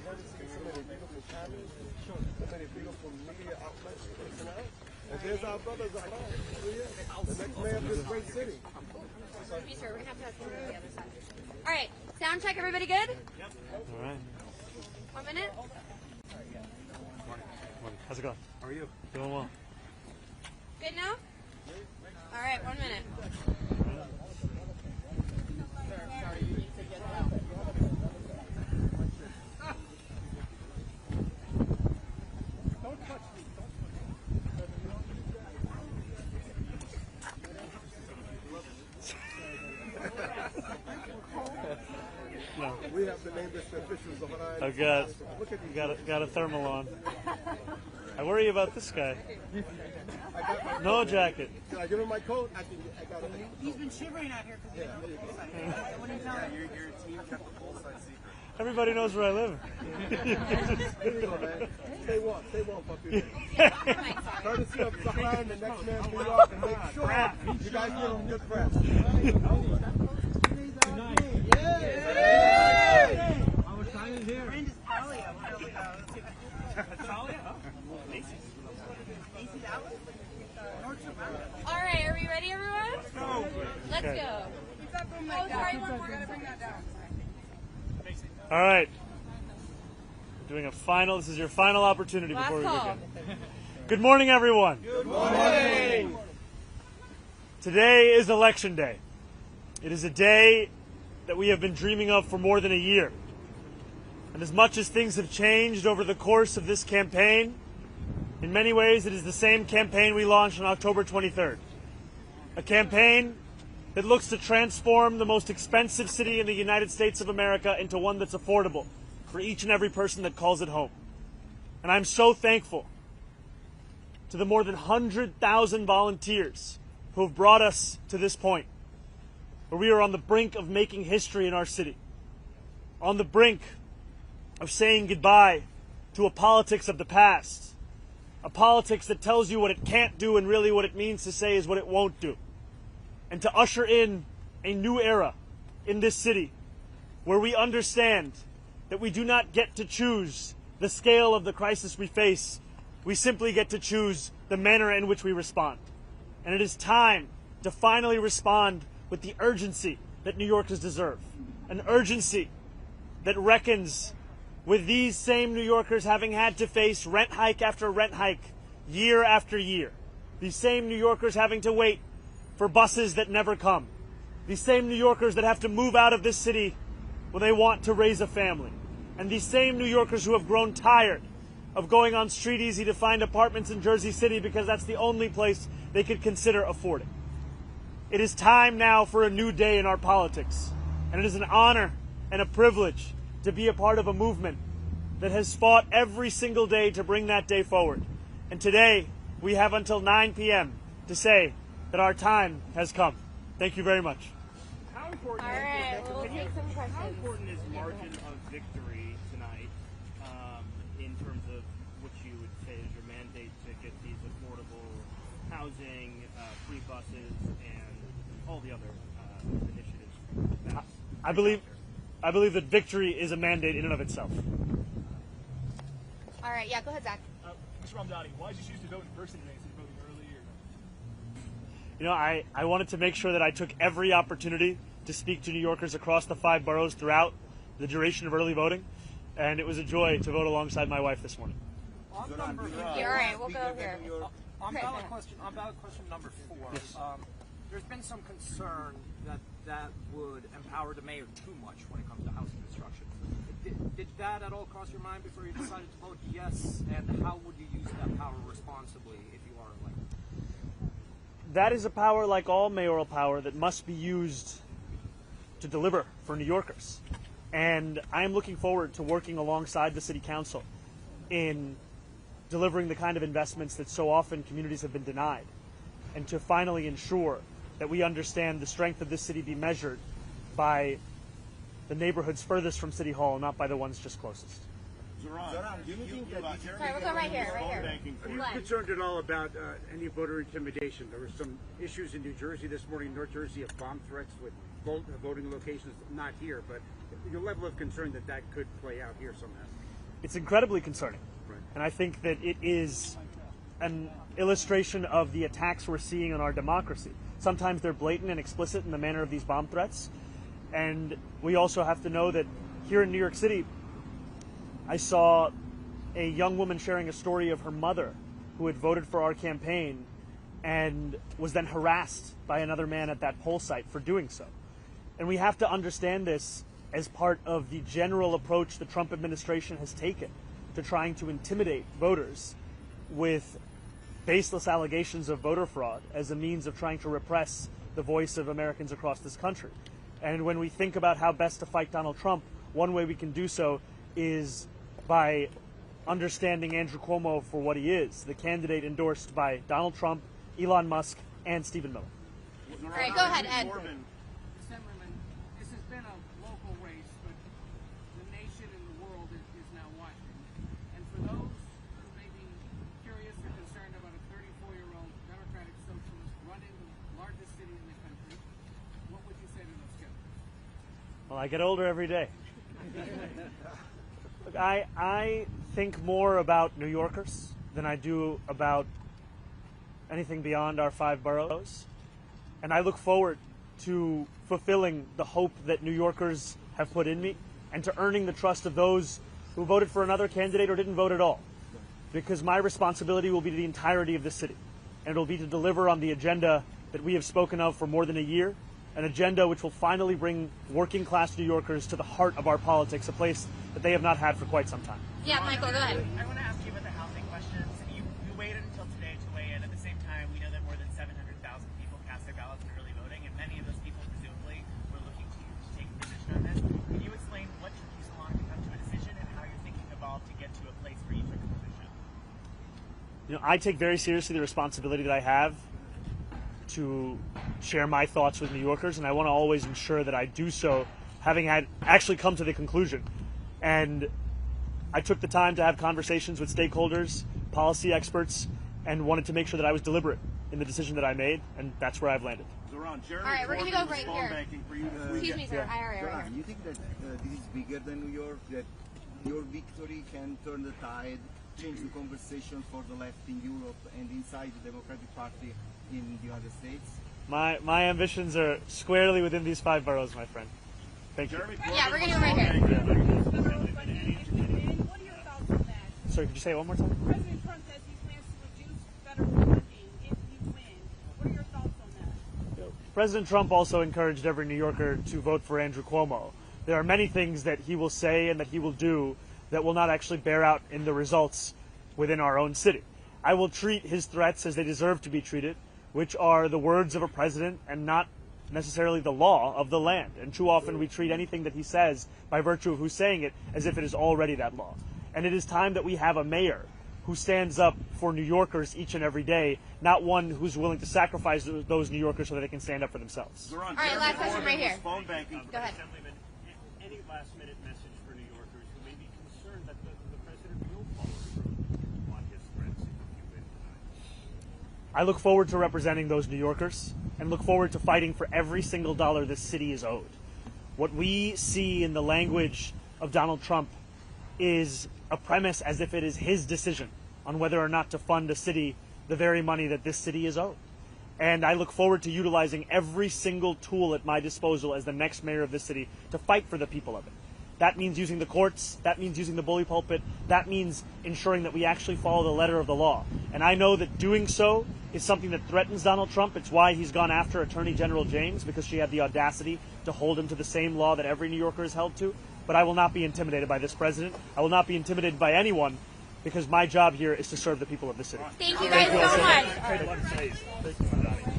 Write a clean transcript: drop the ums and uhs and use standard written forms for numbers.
never seen so many beautiful families, so many beautiful media outlets reaching out. And there's our brother Zohran, the next mayor of this great city. Be sure, we're going to have to the other side. All right, sound check, everybody good? Yep. All right. 1 minute. Morning. How's it going? How are you? Doing well. Good now? All right, 1 minute. No. We have to name this the official Zohran. I've got a thermal on. I worry about this guy. No jacket. Can I give him my coat? I got it. He's been shivering out here because what are you telling Your team kept the full side secret. Everybody knows where I live. Here you go, man. Stay warm, puppy. Courtesy of Zohran, the next man in New York, and make sure you guys give him good press. Our time is here. Brand is Talia. Talia? AC's out? All right, are we ready, everyone? Let's go. Oh, sorry, one more. Bring that down. All right. We're doing a final. This is your final opportunity Last before we call. begin. Good morning, everyone. Good morning. Today is Election Day. It is a day that we have been dreaming of for more than a year. And as much as things have changed over the course of this campaign, in many ways it is the same campaign we launched on October 23rd. A campaign that looks to transform the most expensive city in the United States of America into one that's affordable for each and every person that calls it home. And I'm so thankful to the more than 100,000 volunteers who have brought us to this point, where we are on the brink of making history in our city, on the brink of saying goodbye to a politics of the past, a politics that tells you what it can't do and really what it means to say is what it won't do, and to usher in a new era in this city where we understand that we do not get to choose the scale of the crisis we face. We simply get to choose the manner in which we respond. And it is time to finally respond with the urgency that New Yorkers deserve. An urgency that reckons with these same New Yorkers having had to face rent hike after rent hike, year after year. These same New Yorkers having to wait for buses that never come. These same New Yorkers that have to move out of this city when they want to raise a family. And these same New Yorkers who have grown tired of going on Street Easy to find apartments in Jersey City because that's the only place they could consider affording. It is time now for a new day in our politics. And it is an honor and a privilege to be a part of a movement that has fought every single day to bring that day forward. And today, we have until 9 p.m. to say that our time has come. Thank you very much. How important, All right, we'll take some questions. how important is margin of victory tonight in terms of what you would say is your mandate to get these affordable housing, free buses, and all the other initiatives? I believe that victory is a mandate in and of itself. All right, yeah, go ahead, Zach. Mr. Mamdani, why did you choose to vote in person today instead of voting early? You know, I wanted to make sure that I took every opportunity to speak to New Yorkers across the 5 boroughs throughout the duration of early voting, and it was a joy to vote alongside my wife this morning. All right, we'll go here. On ballot question number 4, Yes. There's been some concern that would empower the mayor too much when it comes to housing construction. Did that at all cross your mind before you decided to vote yes? And how would you use that power responsibly if you are elected? That is a power, like all mayoral power, that must be used to deliver for New Yorkers. And I am looking forward to working alongside the City Council in delivering the kind of investments that so often communities have been denied, and to finally ensure that we understand the strength of this city be measured by the neighborhoods furthest from City Hall, not by the ones just closest. Zohran, do you think that Sorry, we'll go right here, right here. Are you concerned at all about any voter intimidation? There were some issues in New Jersey this morning, North Jersey, of bomb threats with voting locations, not here, but your level of concern that that could play out here somehow. It's incredibly concerning. Right. And I think that it is an illustration of the attacks we're seeing on our democracy. Sometimes they're blatant and explicit in the manner of these bomb threats. And we also have to know that here in New York City, I saw a young woman sharing a story of her mother who had voted for our campaign and was then harassed by another man at that poll site for doing so. And we have to understand this as part of the general approach the Trump administration has taken to trying to intimidate voters with baseless allegations of voter fraud as a means of trying to repress the voice of Americans across this country. And when we think about how best to fight Donald Trump, one way we can do so is by understanding Andrew Cuomo for what he is, the candidate endorsed by Donald Trump, Elon Musk, and Stephen Miller. All right, go ahead, Ed. Assemblyman, this has been a local race, but the nation and the world is now watching. And for those who may be curious or concerned about a 34-year-old Democratic socialist running the largest city in the country, what would you say to those kids? Well, I get older every day. Look, I think more about New Yorkers than I do about anything beyond our 5 boroughs. And I look forward to fulfilling the hope that New Yorkers have put in me and to earning the trust of those who voted for another candidate or didn't vote at all. Because my responsibility will be to the entirety of the city. And it'll be to deliver on the agenda that we have spoken of for more than a year, an agenda which will finally bring working class New Yorkers to the heart of our politics, a place that they have not had for quite some time. Yeah, Michael, go ahead. I want to ask you about the housing questions. You waited until today to weigh in. At the same time, we know that more than 700,000 people cast their ballots in early voting, and many of those people presumably were looking to you to take a position on this. Can you explain what took you so long to come to a decision and how your thinking evolved to get to a place where you took a position? You know, I take very seriously the responsibility that I have to share my thoughts with New Yorkers, and I want to always ensure that I do so having had actually come to the conclusion. And I took the time to have conversations with stakeholders, policy experts, and wanted to make sure that I was deliberate in the decision that I made, and that's where I've landed. All right, we're going to go right here. Excuse me, sir. Zohran, you think that this is bigger than New York, that your victory can turn the tide, change the conversation for the left in Europe and inside the Democratic Party in the United States? My ambitions are squarely within these 5 boroughs, my friend. Thank you. Yeah, we're going to go right here. What are your thoughts on that? Sorry, could you say it one more time? President Trump says he plans to reduce federal funding if you win. What are your thoughts on that? President Trump also encouraged every New Yorker to vote for Andrew Cuomo. There are many things that he will say and that he will do that will not actually bear out in the results within our own city. I will treat his threats as they deserve to be treated, which are the words of a president and not necessarily the law of the land. And too often we treat anything that he says by virtue of who's saying it as if it is already that law. And it is time that we have a mayor who stands up for New Yorkers each and every day, not one who's willing to sacrifice those New Yorkers so that they can stand up for themselves. All right, last question right here. Phone banking. Go ahead. Assemblyman, any last-minute message for New Yorkers who may be concerned that the president will follow through on his threats if you win tonight? I look forward to representing those New Yorkers and look forward to fighting for every single dollar this city is owed. What we see in the language of Donald Trump is a premise as if it is his decision on whether or not to fund a city the very money that this city is owed. And I look forward to utilizing every single tool at my disposal as the next mayor of this city to fight for the people of it. That means using the courts, that means using the bully pulpit, that means ensuring that we actually follow the letter of the law. And I know that doing so is something that threatens Donald Trump. It's why he's gone after Attorney General James, because she had the audacity to hold him to the same law that every New Yorker is held to. But I will not be intimidated by this president. I will not be intimidated by anyone, because my job here is to serve the people of the city. Thank you guys so much. Thank you.